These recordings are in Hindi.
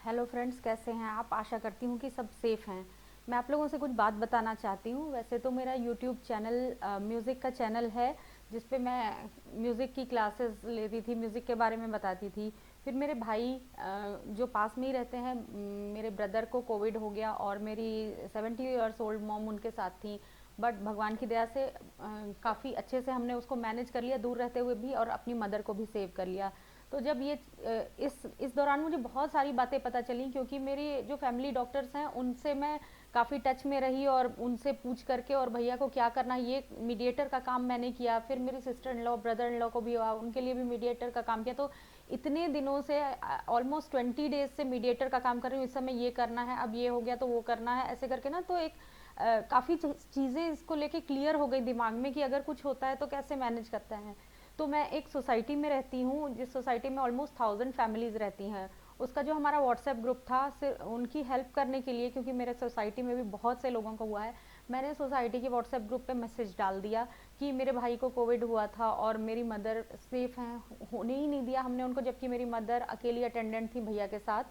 हेलो फ्रेंड्स, कैसे हैं आप? आशा करती हूँ कि सब सेफ़ हैं। मैं आप लोगों से कुछ बात बताना चाहती हूँ। वैसे तो मेरा यूट्यूब चैनल म्यूज़िक का चैनल है, जिस पे मैं म्यूज़िक की क्लासेस लेती थी, म्यूज़िक के बारे में बताती थी। फिर मेरे भाई जो पास में ही रहते हैं, मेरे ब्रदर को कोविड हो गया और मेरी 70 ईयर्स ओल्ड मॉम उनके साथ थी। बट भगवान की दया से काफ़ी अच्छे से हमने उसको मैनेज कर लिया, दूर रहते हुए भी, और अपनी मदर को भी सेव कर लिया। तो जब ये इस दौरान मुझे बहुत सारी बातें पता चली, क्योंकि मेरी जो फैमिली डॉक्टर्स हैं उनसे मैं काफ़ी टच में रही और उनसे पूछ करके, और भैया को क्या करना है ये मीडिएटर का काम मैंने किया। फिर मेरी sister in law, brother in law को भी हुआ, उनके लिए भी मीडिएटर का काम किया। तो इतने दिनों से ऑलमोस्ट 20 डेज से मीडिएटर का काम कर रही हूँ। इस समय ये करना है, अब ये हो गया तो वो करना है, ऐसे करके ना। तो एक काफ़ी चीज़ें इसको लेके क्लियर हो गई दिमाग में कि अगर कुछ होता है तो कैसे मैनेज करते हैं। तो मैं एक सोसाइटी में रहती हूँ, जिस सोसाइटी में ऑलमोस्ट 1000 फैमिलीज़ रहती हैं। उसका जो हमारा व्हाट्सएप ग्रुप था, सिर्फ उनकी हेल्प करने के लिए, क्योंकि मेरे सोसाइटी में भी बहुत से लोगों को हुआ है, मैंने सोसाइटी के व्हाट्सएप ग्रुप पे मैसेज डाल दिया कि मेरे भाई को कोविड हुआ था और मेरी मदर सेफ हैं। होने ही नहीं दिया हमने उनको, जबकि मेरी मदर अकेली अटेंडेंट थी भैया के साथ।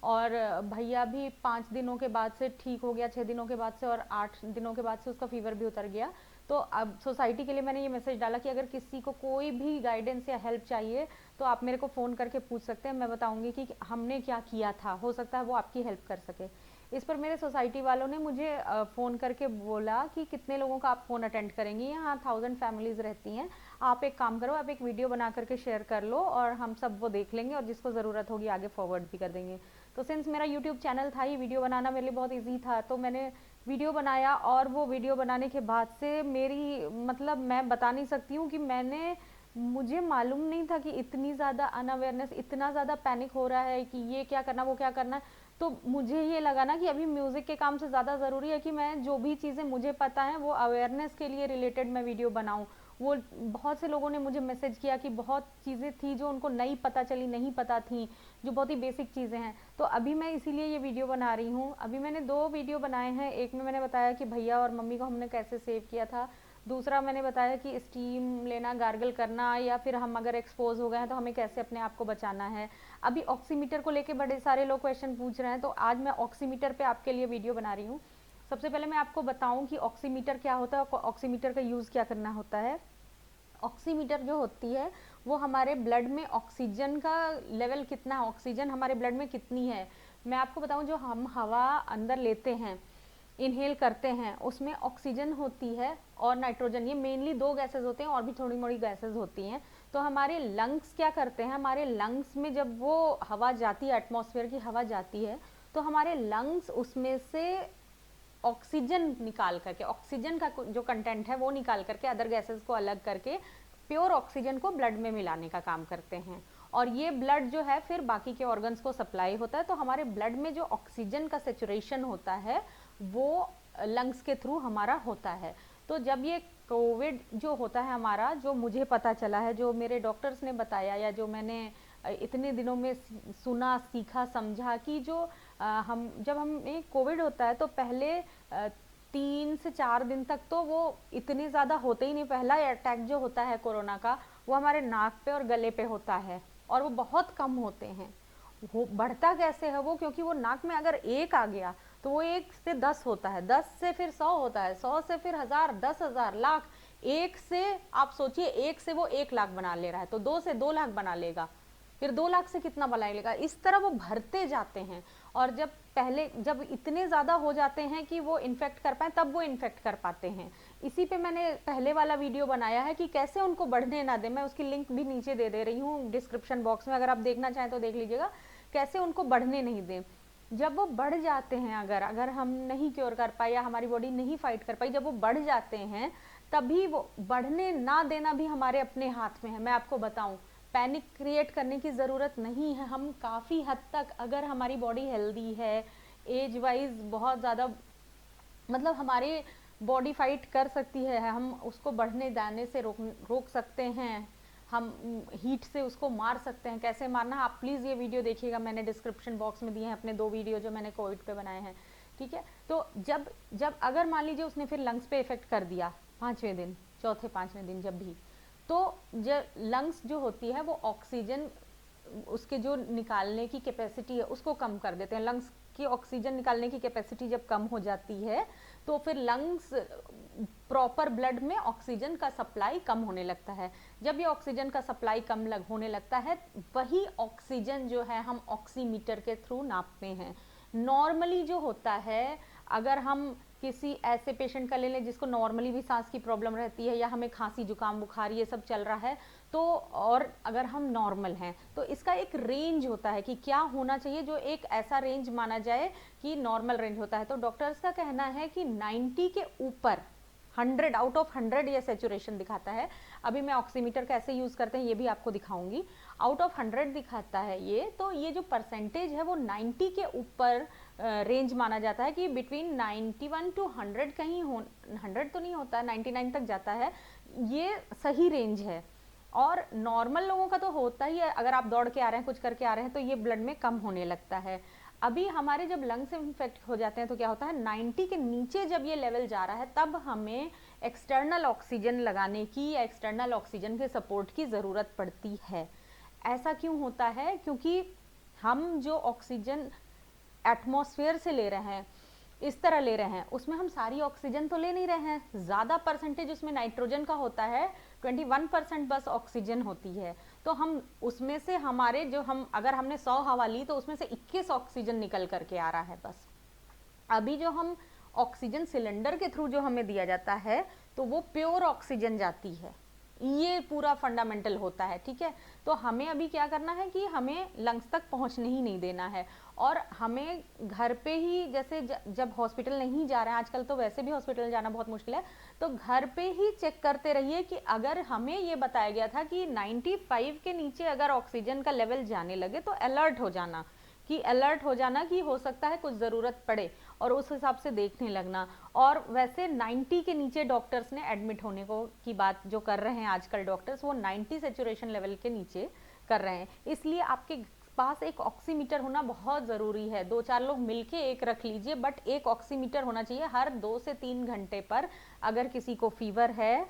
और भैया भी 5 दिनों के बाद से ठीक हो गया, 6 दिनों के बाद से, और 8 दिनों के बाद से उसका फीवर भी उतर गया। तो अब सोसाइटी के लिए मैंने ये मैसेज डाला कि अगर किसी को कोई भी गाइडेंस या हेल्प चाहिए तो आप मेरे को फ़ोन करके पूछ सकते हैं, मैं बताऊंगी कि हमने क्या किया था, हो सकता है वो आपकी हेल्प कर सके। इस पर मेरे सोसाइटी वालों ने मुझे फ़ोन करके बोला कि कितने लोगों का आप फ़ोन अटेंड करेंगी, यहाँ 1000 फैमिलीज़ रहती हैं, आप एक काम करो, आप एक वीडियो बना करके शेयर कर लो और हम सब वो देख लेंगे, और जिसको ज़रूरत होगी आगे फॉरवर्ड भी कर देंगे। तो सिंस मेरा यूट्यूब चैनल था ही, वीडियो बनाना मेरे लिए बहुत ईजी था, तो मैंने वीडियो बनाया। और वो वीडियो बनाने के बाद से मेरी, मतलब मैं बता नहीं सकती हूँ कि मुझे मालूम नहीं था कि इतनी ज़्यादा अनअवेयरनेस, इतना ज़्यादा पैनिक हो रहा है कि ये क्या करना, वो क्या करना। तो मुझे ये लगा ना कि अभी म्यूज़िक के काम से ज़्यादा ज़रूरी है कि मैं जो भी चीज़ें मुझे पता हैं वो अवेयरनेस के लिए रिलेटेड मैं वीडियो बनाऊँ। वो बहुत से लोगों ने मुझे मैसेज किया कि बहुत चीज़ें थी जो उनको नहीं पता चली, नहीं पता थी, जो बहुत ही बेसिक चीज़ें हैं। तो अभी मैं इसीलिए ये वीडियो बना रही हूँ। अभी मैंने 2 वीडियो बनाए हैं। एक में मैंने बताया कि भैया और मम्मी को हमने कैसे सेव किया था। दूसरा मैंने बताया कि स्टीम लेना, गार्गल करना, या फिर हम अगर एक्सपोज हो गए हैं तो हमें कैसे अपने आप को बचाना है। अभी ऑक्सीमीटर को लेके बड़े सारे लोग क्वेश्चन पूछ रहे हैं, तो आज मैं ऑक्सीमीटर पे आपके लिए वीडियो बना रही हूँ। सबसे पहले मैं आपको बताऊं कि ऑक्सीमीटर क्या होता है और ऑक्सीमीटर का यूज़ क्या करना होता है। ऑक्सीमीटर जो होती है वो हमारे ब्लड में ऑक्सीजन का लेवल कितना है, ऑक्सीजन हमारे ब्लड में कितनी है। मैं आपको बताऊं, जो हम हवा अंदर लेते हैं, इनहेल करते हैं, उसमें ऑक्सीजन होती है और नाइट्रोजन, ये मेनली 2 गैसेस होते हैं, और भी थोड़ी मोड़ी गैसेस होती हैं। तो हमारे लंग्स क्या करते हैं, हमारे लंग्स में जब वो हवा जाती है, एटमॉस्फेयर की हवा जाती है, तो हमारे लंग्स उसमें से ऑक्सीजन निकाल करके, ऑक्सीजन का जो कंटेंट है वो निकाल करके, अदर गैसेस को अलग करके, प्योर ऑक्सीजन को ब्लड में मिलाने का काम करते हैं। और ये ब्लड जो है फिर बाकी के ऑर्गन्स को सप्लाई होता है। तो हमारे ब्लड में जो ऑक्सीजन का सेचुरेशन होता है वो लंग्स के थ्रू हमारा होता है। तो जब ये कोविड जो होता है हमारा, जो मुझे पता चला है, जो मेरे डॉक्टर्स ने बताया, या जो मैंने इतने दिनों में सुना, सीखा, समझा, कि जो हम जब हमें कोविड होता है तो पहले 3 से 4 दिन तक तो वो इतने ज़्यादा होते ही नहीं। पहला अटैक जो होता है कोरोना का, वो हमारे नाक पे और गले पे होता है, और वो बहुत कम होते हैं। वो बढ़ता कैसे है वो, क्योंकि वो नाक में अगर एक आ गया तो वो 1 से 10 होता है, 10 से फिर 100 होता है, 100 से फिर 1000, 10,000, लाख, एक से आप सोचिए, एक से वो 1 लाख बना ले रहा है, तो 2 से 2 लाख बना लेगा, फिर 2 लाख से कितना बना लेगा, इस तरह वो भरते जाते हैं। और जब इतने ज़्यादा हो जाते हैं कि वो इन्फेक्ट कर पाए, तब वो इन्फेक्ट कर पाते हैं। इसी पे मैंने पहले वाला वीडियो बनाया है कि कैसे उनको बढ़ने ना दें। मैं उसकी लिंक भी नीचे दे दे रही हूँ डिस्क्रिप्शन बॉक्स में, अगर आप देखना चाहें तो देख लीजिएगा, कैसे उनको बढ़ने नहीं दें। जब वो बढ़ जाते हैं, अगर अगर हम नहीं क्योर कर पाए या हमारी बॉडी नहीं फाइट कर पाई, जब वो बढ़ जाते हैं, तभी वो बढ़ने ना देना भी हमारे अपने हाथ में है। मैं आपको बताऊं, पैनिक क्रिएट करने की ज़रूरत नहीं है। हम काफ़ी हद तक, अगर हमारी बॉडी हेल्दी है, एज वाइज बहुत ज़्यादा, मतलब हमारी बॉडी फाइट कर सकती है, हम उसको बढ़ने जाने से रोक सकते हैं, हम हीट से उसको मार सकते हैं। कैसे मारना, आप प्लीज़ ये वीडियो देखिएगा, मैंने डिस्क्रिप्शन बॉक्स में दिए हैं अपने 2 वीडियो जो मैंने कोविड पे बनाए हैं, ठीक है। तो जब जब अगर मान लीजिए उसने फिर लंग्स पे इफेक्ट कर दिया 5वें दिन, चौथे 5वें दिन, जब भी, तो जो लंग्स जो होती है वो ऑक्सीजन उसके जो निकालने की कैपेसिटी है उसको कम कर देते हैं। लंग्स की ऑक्सीजन निकालने की कैपेसिटी जब कम हो जाती है तो फिर लंग्स प्रॉपर ब्लड में ऑक्सीजन का सप्लाई कम होने लगता है। जब ये ऑक्सीजन का सप्लाई कम होने लगता है, वही ऑक्सीजन जो है हम ऑक्सीमीटर के थ्रू नापते हैं। नॉर्मली जो होता है, अगर हम किसी ऐसे पेशेंट का ले लें जिसको नॉर्मली भी सांस की प्रॉब्लम रहती है या हमें खांसी जुकाम बुखार ये सब चल रहा है, तो और अगर हम नॉर्मल हैं तो इसका एक रेंज होता है कि क्या होना चाहिए, जो एक ऐसा रेंज माना जाए कि नॉर्मल रेंज होता है। तो डॉक्टर्स का कहना है कि 90 के ऊपर 100 आउट ऑफ 100 ये सेचुरेशन दिखाता है। अभी मैं ऑक्सीमीटर कैसे यूज करते हैं ये भी आपको दिखाऊंगी। आउट ऑफ 100 दिखाता है ये, तो ये जो परसेंटेज है वो 90 के ऊपर रेंज माना जाता है कि बिटवीन 91 टू 100, कहीं 100 तो नहीं होता, 99 तक जाता है, ये सही रेंज है। और नॉर्मल लोगों का तो होता ही है, अगर आप दौड़ के आ रहे हैं कुछ करके आ रहे हैं तो ये ब्लड में कम होने लगता है। अभी हमारे जब लंग्स इन्फेक्ट हो जाते हैं तो क्या होता है, 90 के नीचे जब ये लेवल जा रहा है तब हमें एक्सटर्नल ऑक्सीजन लगाने की या एक्सटर्नल ऑक्सीजन के सपोर्ट की ज़रूरत पड़ती है। ऐसा क्यों होता है, क्योंकि हम जो ऑक्सीजन एटमॉस्फेयर से ले रहे हैं, इस तरह ले रहे हैं, उसमें हम सारी ऑक्सीजन तो ले नहीं रहे हैं, ज़्यादा परसेंटेज उसमें नाइट्रोजन का होता है, 21% बस ऑक्सीजन होती है। तो हम उसमें से हमारे जो हम अगर हमने 100 हवा ली तो उसमें से 21 ऑक्सीजन निकल करके आ रहा है बस। अभी जो हम ऑक्सीजन सिलेंडर के थ्रू जो हमें दिया जाता है तो वो प्योर ऑक्सीजन जाती है, ये पूरा फंडामेंटल होता है, ठीक है। तो हमें अभी क्या करना है कि हमें लंग्स तक पहुंचने ही नहीं देना है, और हमें घर पे ही, जैसे जब हॉस्पिटल नहीं जा रहे हैं, आजकल तो वैसे भी हॉस्पिटल जाना बहुत मुश्किल है, तो घर पे ही चेक करते रहिए कि अगर हमें ये बताया गया था कि 95 के नीचे अगर ऑक्सीजन का लेवल जाने लगे तो अलर्ट हो जाना, कि हो सकता है कुछ ज़रूरत पड़े, और उस हिसाब से देखने लगना। और वैसे 90 के नीचे डॉक्टर्स ने एडमिट होने को की बात जो कर रहे हैं आजकल डॉक्टर्स, वो 90 सेचुरेशन लेवल के नीचे कर रहे हैं। इसलिए आपके पास एक ऑक्सीमीटर होना बहुत ज़रूरी है। 2-4 लोग मिलके एक रख लीजिए, बट एक ऑक्सीमीटर होना चाहिए हर 2 से 3 घंटे पर। अगर किसी को फीवर है,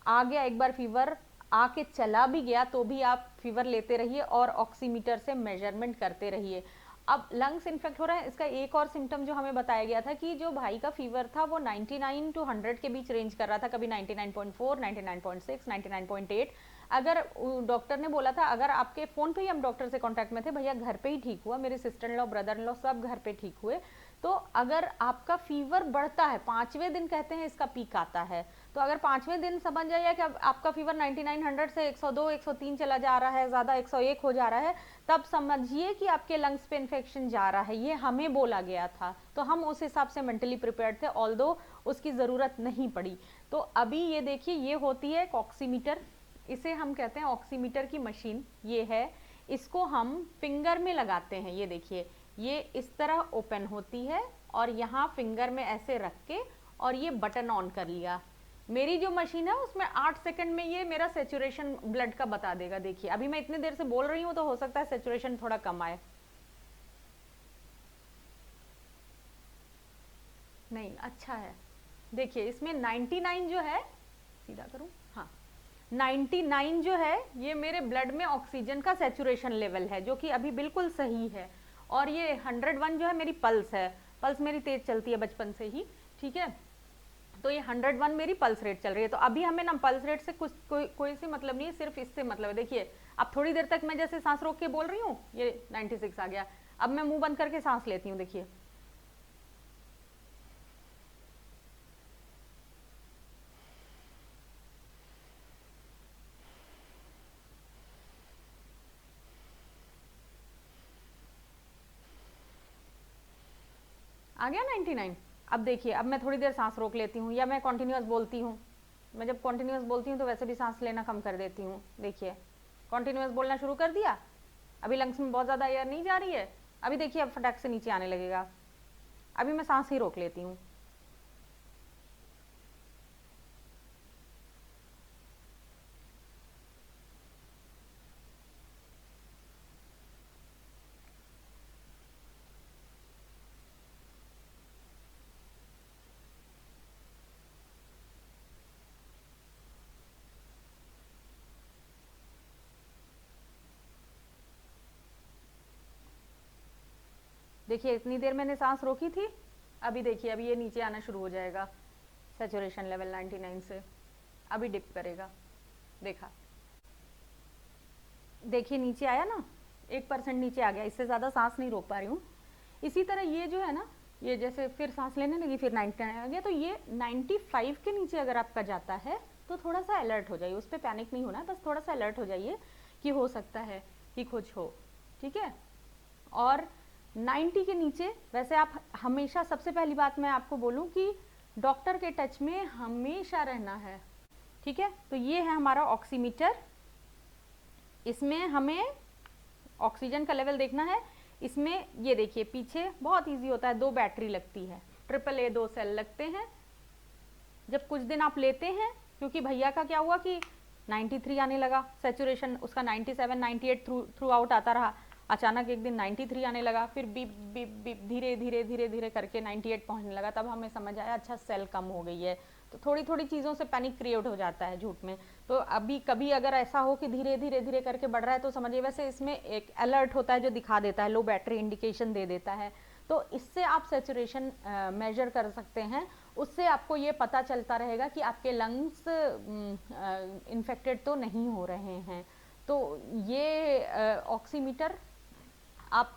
आ गया एक बार फीवर, आके चला भी गया तो भी आप फीवर लेते रहिए और ऑक्सीमीटर से मेजरमेंट करते रहिए। अब लंग्स इन्फेक्ट हो रहा है, इसका एक और सिम्टम जो हमें बताया गया था कि जो भाई का फीवर था वो 99 टू 100 के बीच रेंज कर रहा था, कभी 99.4, 99.6, 99.8। अगर डॉक्टर ने बोला था, अगर आपके फ़ोन पे ही हम डॉक्टर से कांटेक्ट में थे, भैया घर पे ही ठीक हुआ, मेरे sister in law brother in law सब घर पे ठीक हुए, तो अगर आपका फीवर बढ़ता है, 5वें दिन कहते हैं इसका पीक आता है, तो अगर 5वें दिन समझ जाइए कि आपका फीवर 99-100 से 102, 103 चला जा रहा है, ज़्यादा 101 हो जा रहा है, तब समझिए कि आपके लंग्स पे इन्फेक्शन जा रहा है। ये हमें बोला गया था, तो हम उस हिसाब से मेंटली प्रिपेयर्ड थे, ऑल्दो उसकी ज़रूरत नहीं पड़ी। तो अभी ये देखिए, ये होती है एक ऑक्सीमीटर, इसे हम कहते हैं ऑक्सीमीटर की मशीन, ये है, इसको हम फिंगर में लगाते हैं। ये देखिए, ये इस तरह ओपन होती है और यहाँ फिंगर में ऐसे रख के और ये बटन ऑन कर लिया। मेरी जो मशीन है उसमें 8 सेकंड में ये मेरा सेचुरेशन ब्लड का बता देगा। देखिए अभी मैं इतनी देर से बोल रही हूँ तो हो सकता है सेचुरेशन थोड़ा कम आए, नहीं अच्छा है। देखिए इसमें 99 जो है, सीधा करूँ, हाँ, 99 जो है ये मेरे ब्लड में ऑक्सीजन का सेचुरेशन लेवल है, जो कि अभी बिल्कुल सही है। और ये 101 जो है मेरी पल्स है, पल्स मेरी तेज चलती है बचपन से ही, ठीक है। तो ये 101 मेरी पल्स रेट चल रही है। तो अभी हमें ना पल्स रेट से कुछ कोई सी मतलब नहीं है, सिर्फ इससे मतलब है। देखिए अब थोड़ी देर तक मैं जैसे सांस रोक के बोल रही हूँ, ये 96 आ गया। अब मैं मुंह बंद करके सांस लेती हूँ, देखिए आ गया 99। अब देखिए, अब मैं थोड़ी देर सांस रोक लेती हूँ या मैं कॉन्टिन्यूस बोलती हूँ। मैं जब कॉन्टिन्यूस बोलती हूँ तो वैसे भी सांस लेना कम कर देती हूँ। देखिए कॉन्टिन्यूस बोलना शुरू कर दिया, अभी लंग्स में बहुत ज़्यादा एयर नहीं जा रही है, अभी देखिए अब फटाक से नीचे आने लगेगा। अभी मैं सांस ही रोक लेती हूँ। देखिए इतनी देर मैंने सांस रोकी थी, अभी देखिए अभी ये नीचे आना शुरू हो जाएगा सैचुरेशन लेवल 99 से, अभी डिप करेगा, देखा, देखिए नीचे आया ना, 1% नीचे आ गया, इससे ज़्यादा सांस नहीं रोक पा रही हूँ। इसी तरह ये जो है ना, ये जैसे फिर सांस लेने लगी, फिर 99 आ गया, तो ये 95 के नीचे अगर आपका जाता है तो थोड़ा सा अलर्ट हो जाइए, उस पर पैनिक नहीं होना है, बस थोड़ा सा अलर्ट हो जाइए कि हो सकता है कि कुछ हो, ठीक है। और 90 के नीचे वैसे आप हमेशा, सबसे पहली बात मैं आपको बोलूं कि डॉक्टर के टच में हमेशा रहना है, ठीक है। तो ये है हमारा ऑक्सीमीटर, इसमें हमें ऑक्सीजन का लेवल देखना है। इसमें ये देखिए पीछे बहुत इजी होता है, 2 बैटरी लगती है, AAA 2 सेल लगते हैं। जब कुछ दिन आप लेते हैं, क्योंकि भैया का क्या हुआ कि 93 आने लगा सैचुरेशन, उसका 97 98 थ्रू आउट आता रहा, अचानक एक दिन 93 आने लगा, फिर बीप बीप बीप धीरे धीरे धीरे धीरे करके 98 पहुंचने लगा, तब हमें समझ आया अच्छा सेल कम हो गई है। तो थोड़ी थोड़ी चीज़ों से पैनिक क्रिएट हो जाता है झूठ में। तो अभी कभी अगर ऐसा हो कि धीरे धीरे धीरे करके बढ़ रहा है तो समझिए, वैसे इसमें एक अलर्ट होता है जो दिखा देता है, लो बैटरी इंडिकेशन दे देता है, तो इससे आप सैचुरेशन मेजर कर सकते हैं। उससे आपको ये पता चलता रहेगा कि आपके लंग्स इन्फेक्टेड तो नहीं हो रहे हैं। तो ये ऑक्सीमीटर आप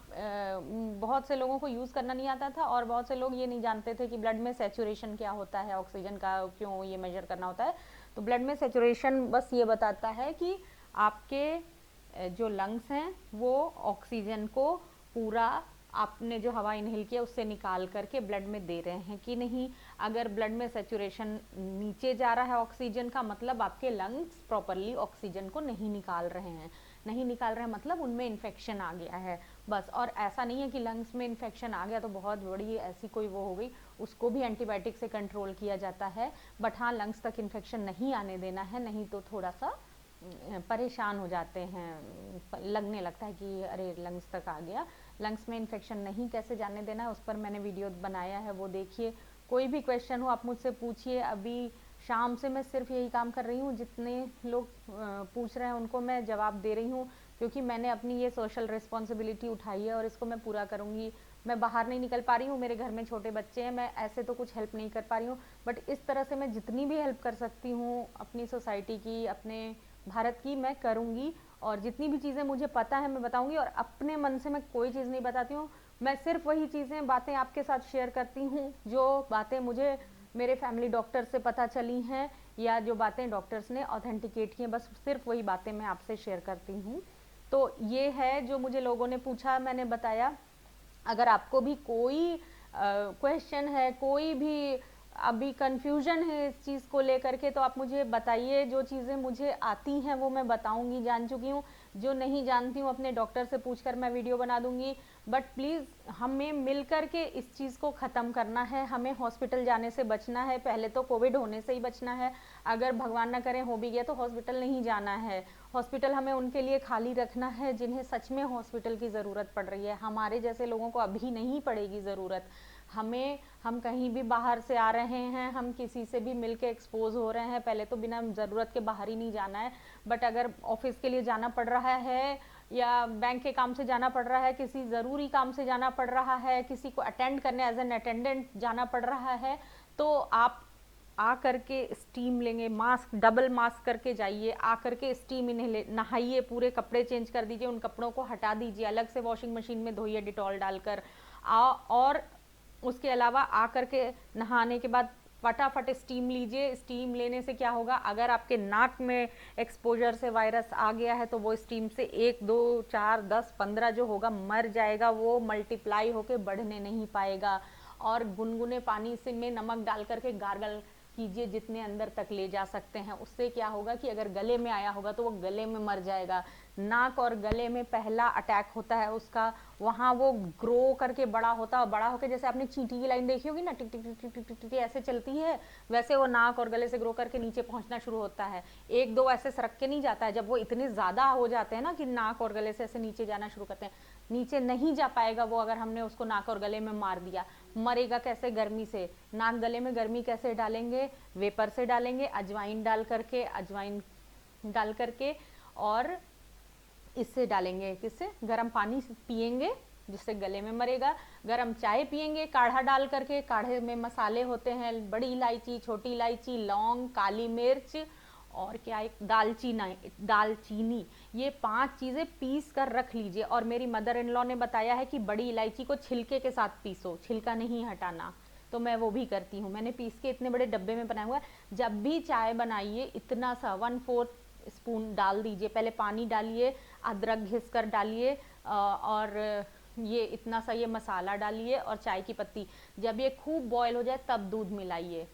बहुत से लोगों को यूज़ करना नहीं आता था, और बहुत से लोग ये नहीं जानते थे कि ब्लड में सैचुरेशन क्या होता है, ऑक्सीजन का क्यों ये मेजर करना होता है। तो ब्लड में सैचुरेशन बस ये बताता है कि आपके जो लंग्स हैं वो ऑक्सीजन को पूरा, आपने जो हवा इनहेल किया उससे निकाल करके ब्लड में दे रहे हैं कि नहीं। अगर ब्लड में सैचुरेशन नीचे जा रहा है ऑक्सीजन का, मतलब आपके लंग्स प्रॉपरली ऑक्सीजन को नहीं निकाल रहे हैं, नहीं निकाल रहे हैं मतलब उनमें इन्फेक्शन आ गया है बस। और ऐसा नहीं है कि लंग्स में इन्फेक्शन आ गया तो बहुत बड़ी ऐसी कोई वो हो गई, उसको भी एंटीबायोटिक से कंट्रोल किया जाता है, बट हाँ लंग्स तक इन्फेक्शन नहीं आने देना है, नहीं तो थोड़ा सा परेशान हो जाते हैं, लगने लगता है कि अरे लंग्स तक आ गया। लंग्स में इन्फेक्शन नहीं कैसे जाने देना है, उस पर मैंने वीडियो बनाया है, वो देखिए। कोई भी क्वेश्चन हो आप मुझसे पूछिए, अभी शाम से मैं सिर्फ यही काम कर रही हूँ, जितने लोग पूछ रहे हैं उनको मैं जवाब दे रही हूँ, क्योंकि मैंने अपनी ये सोशल रिस्पॉन्सिबिलिटी उठाई है और इसको मैं पूरा करूँगी। मैं बाहर नहीं निकल पा रही हूँ, मेरे घर में छोटे बच्चे हैं, मैं ऐसे तो कुछ हेल्प नहीं कर पा रही हूँ, बट इस तरह से मैं जितनी भी हेल्प कर सकती हूँ अपनी सोसाइटी की, अपने भारत की, मैं करूँगी। और जितनी भी चीज़ें मुझे पता है मैं बताऊँगी, और अपने मन से मैं कोई चीज़ नहीं बताती हूँ, मैं सिर्फ वही चीज़ें बातें आपके साथ शेयर करती हूँ जो बातें मुझे मेरे फैमिली डॉक्टर से पता चली हैं, या जो बातें डॉक्टर्स ने ऑथेंटिकेट की हैं, बस सिर्फ वही बातें मैं आपसे शेयर करती हूँ। तो ये है जो मुझे लोगों ने पूछा, मैंने बताया। अगर आपको भी कोई क्वेश्चन है, कोई भी अभी कंफ्यूजन है इस चीज़ को लेकर के, तो आप मुझे बताइए। जो चीज़ें मुझे आती हैं वो मैं बताऊंगी, जान चुकी हूँ। जो नहीं जानती हूँ अपने डॉक्टर से पूछकर मैं वीडियो बना दूंगी। बट प्लीज़ हमें मिल कर के इस चीज़ को ख़त्म करना है, हमें हॉस्पिटल जाने से बचना है। पहले तो कोविड होने से ही बचना है, अगर भगवान ना करे हो भी गया तो हॉस्पिटल नहीं जाना है। हॉस्पिटल हमें उनके लिए खाली रखना है जिन्हें सच में हॉस्पिटल की ज़रूरत पड़ रही है, हमारे जैसे लोगों को अभी नहीं पड़ेगी ज़रूरत। हम कहीं भी बाहर से आ रहे हैं, हम किसी से भी मिल के एक्सपोज हो रहे हैं, पहले तो बिना ज़रूरत के बाहर ही नहीं जाना है। बट अगर ऑफिस के लिए जाना पड़ रहा है, या बैंक के काम से जाना पड़ रहा है, किसी ज़रूरी काम से जाना पड़ रहा है, किसी को अटेंड करने एज एन अटेंडेंट जाना पड़ रहा है, तो आप आ करके स्टीम लेंगे, मास्क डबल मास्क करके जाइए, आ करके स्टीम इन्हें नहाइए, पूरे कपड़े चेंज कर दीजिए, उन कपड़ों को हटा दीजिए, अलग से वॉशिंग मशीन में धोइए डिटॉल डालकर। और उसके अलावा आ करके नहाने के बाद फटाफट स्टीम लीजिए। स्टीम लेने से क्या होगा, अगर आपके नाक में एक्सपोजर से वायरस आ गया है तो वो स्टीम से 1 2 4 10 15 जो होगा मर जाएगा, वो मल्टीप्लाई होके बढ़ने नहीं पाएगा। और गुनगुने पानी से में नमक डाल करके गार्गल कीजिए जितने अंदर तक ले जा सकते हैं। उससे क्या होगा कि अगर गले में आया होगा तो वो गले में मर जाएगा। नाक और गले में पहला अटैक होता है उसका, वहाँ वो ग्रो करके बड़ा होता है, बड़ा होकर जैसे आपने चींटी की लाइन देखी होगी ना, टिक टिक टिक टिक टिक टिक ऐसे चलती है, वैसे वो नाक और गले से ग्रो करके नीचे पहुंचना शुरू होता है। 1 2 ऐसे सरक के नहीं जाता है, जब वो इतने ज़्यादा हो जाते हैं ना कि नाक और गले से ऐसे नीचे जाना शुरू करते हैं, नीचे नहीं जा पाएगा वो अगर हमने उसको नाक और गले में मार दिया। मरेगा कैसे, गर्मी से। नाक गले में गर्मी कैसे डालेंगे, वेपर से डालेंगे, अजवाइन डाल करके और इससे डालेंगे, किससे, गर्म पानी पिएंगे जिससे गले में मरेगा। गरम चाय पियेंगे काढ़ा डाल करके, काढ़े में मसाले होते हैं बड़ी इलायची, छोटी इलायची, लौंग, काली मिर्च और क्या एक दालचीनी, ये 5 चीज़ें पीस कर रख लीजिए। और मेरी मदर इन लॉ ने बताया है कि बड़ी इलायची को छिलके के साथ पीसो, छिलका नहीं हटाना, तो मैं वो भी करती हूँ। मैंने पीस के इतने बड़े डब्बे में बनाया हुआ है। जब भी चाय बनाइए इतना सा 1/4 स्पून डाल दीजिए, पहले पानी डालिए, अदरक घिस कर डालिए और ये इतना सा ये मसाला डालिए और चाय की पत्ती। जब ये खूब बॉयल हो जाए तब दूध मिलाइए।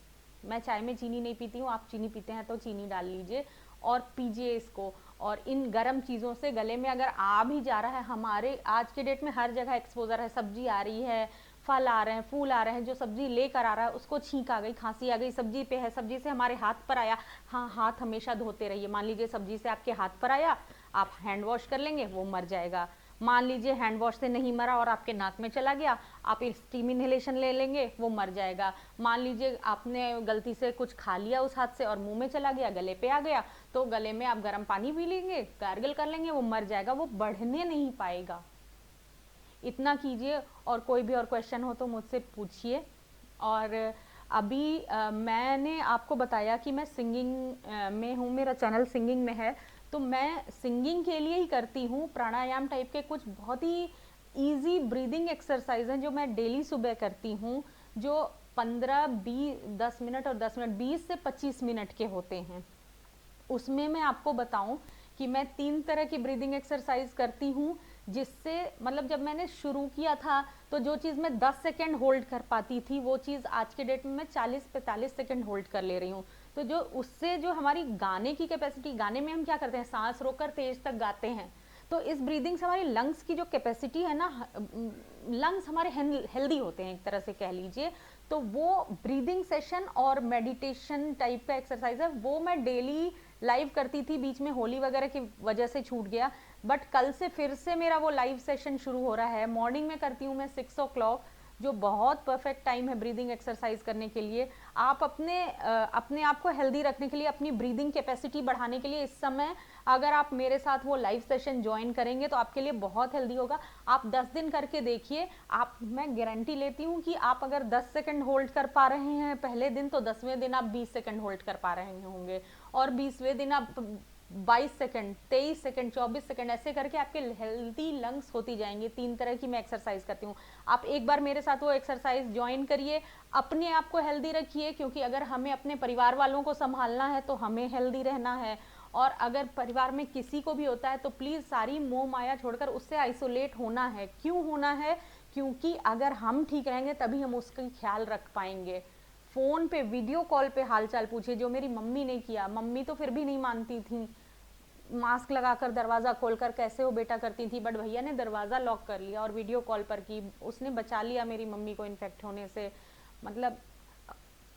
मैं चाय में चीनी नहीं पीती हूँ, आप चीनी पीते हैं तो चीनी डाल लीजिए और पीजिए इसको। और इन गर्म चीज़ों से गले में अगर आ भी जा रहा है, हमारे आज के डेट में हर जगह एक्सपोजर है, सब्जी आ रही है, फल आ रहे हैं, फूल आ रहे हैं, जो सब्जी लेकर आ रहा है उसको छींक आ गई, खांसी आ गई, सब्जी पे है, सब्जी से हमारे हाथ पर आया, हाँ हाथ हमेशा धोते रहिए। मान लीजिए सब्जी से आपके हाथ पर आया, आप हैंड वॉश कर लेंगे, वो मर जाएगा। मान लीजिए हैंड वॉश से नहीं मरा और आपके नाक में चला गया, आप स्टीम इनहेलेशन ले लेंगे, वो मर जाएगा। मान लीजिए आपने गलती से कुछ खा लिया उस हाथ से और मुंह में चला गया, गले पे आ गया, तो गले में आप गर्म पानी पी लेंगे, गार्गल कर लेंगे, वो मर जाएगा, वो बढ़ने नहीं पाएगा। इतना कीजिए। और कोई भी और क्वेश्चन हो तो मुझसे पूछिए। और अभी मैंने आपको बताया कि मैं सिंगिंग में हूँ, मेरा चैनल सिंगिंग में है, तो मैं सिंगिंग के लिए ही करती हूँ प्राणायाम टाइप के कुछ बहुत ही इजी ब्रीदिंग एक्सरसाइज हैं जो मैं डेली सुबह करती हूँ, जो 10 मिनट और 10 मिनट 20 से 25 मिनट के होते हैं। उसमें मैं आपको बताऊं कि मैं 3 तरह की ब्रीदिंग एक्सरसाइज करती हूँ, जिससे मतलब जब मैंने शुरू किया था तो जो चीज़ मैं 10 सेकेंड होल्ड कर पाती थी वो चीज़ आज के डेट में मैं 40-45 सेकेंड होल्ड कर ले रही हूँ। तो जो उससे जो हमारी गाने की कैपेसिटी, गाने में हम क्या करते हैं, सांस रोककर तेज तक गाते हैं, तो इस ब्रीदिंग से हमारी लंग्स की जो कैपेसिटी है ना, लंग्स हमारे हेल्दी होते हैं एक तरह से कह लीजिए। तो वो ब्रीदिंग सेशन और मेडिटेशन टाइप का एक्सरसाइज है, वो मैं डेली लाइव करती थी, बीच में होली वगैरह की वजह से छूट गया, बट कल से फिर से मेरा वो लाइव सेशन शुरू हो रहा है। मॉर्निंग में करती हूँ मैं 6 o'clock, जो बहुत परफेक्ट टाइम है ब्रीदिंग एक्सरसाइज करने के लिए। आप अपने आप को हेल्दी रखने के लिए, अपनी ब्रीदिंग कैपेसिटी बढ़ाने के लिए इस समय अगर आप मेरे साथ वो लाइव सेशन ज्वाइन करेंगे तो आपके लिए बहुत हेल्दी होगा। आप 10 दिन करके देखिए, आप, मैं गारंटी लेती हूँ कि आप अगर 10 सेकंड होल्ड कर पा रहे हैं पहले दिन, तो 10वें दिन आप 20 सेकंड होल्ड कर पा रहे होंगे, और 20वें दिन आप 22 सेकंड, 23 सेकंड, 24 सेकंड, ऐसे करके आपके हेल्दी लंग्स होती जाएंगे। 3 तरह की मैं एक्सरसाइज करती हूँ, आप एक बार मेरे साथ वो एक्सरसाइज ज्वाइन करिए, अपने आप को हेल्दी रखिए, क्योंकि अगर हमें अपने परिवार वालों को संभालना है तो हमें हेल्दी रहना है। और अगर परिवार में किसी को भी होता है तो प्लीज़ सारी मोह माया छोड़कर उससे आइसोलेट होना है। क्यों होना है? क्योंकि अगर हम ठीक रहेंगे तभी हम उसका ख्याल रख पाएंगे। फ़ोन पे वीडियो कॉल पे हालचाल पूछिए, जो मेरी मम्मी ने किया, मम्मी तो फिर भी नहीं मानती थी, मास्क लगाकर दरवाज़ा खोलकर कैसे हो बेटा करती थी, बट भैया ने दरवाज़ा लॉक कर लिया और वीडियो कॉल पर की, उसने बचा लिया मेरी मम्मी को इन्फेक्ट होने से। मतलब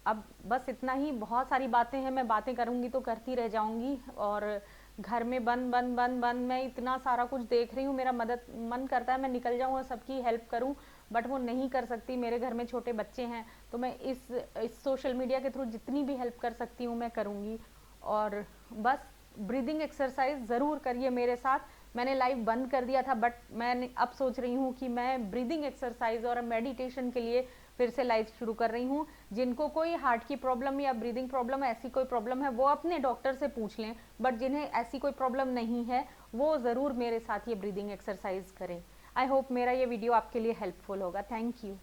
अब बस इतना ही, बहुत सारी बातें हैं, मैं बातें करूंगी तो करती रह जाऊंगी। और घर में बंद बंद बंद बंद मैं इतना सारा कुछ देख रही हूँ, मेरा मदद मन करता है मैं निकल जाऊँ और सबकी हेल्प करूँ, बट वो नहीं कर सकती, मेरे घर में छोटे बच्चे हैं। तो मैं इस सोशल मीडिया के थ्रू जितनी भी हेल्प कर सकती हूँ मैं करूँगी। और बस ब्रीदिंग एक्सरसाइज ज़रूर करिए मेरे साथ। मैंने लाइव बंद कर दिया था, बट मैं अब सोच रही हूँ कि मैं ब्रीदिंग एक्सरसाइज और मेडिटेशन के लिए फिर से लाइव शुरू कर रही हूँ। जिनको कोई हार्ट की प्रॉब्लम या ब्रीदिंग प्रॉब्लम, ऐसी कोई प्रॉब्लम है, वो अपने डॉक्टर से पूछ लें, बट जिन्हें ऐसी कोई प्रॉब्लम नहीं है वो ज़रूर मेरे साथ ये ब्रीदिंग एक्सरसाइज करें। आई होप मेरा ये वीडियो आपके लिए हेल्पफुल होगा। Thank you.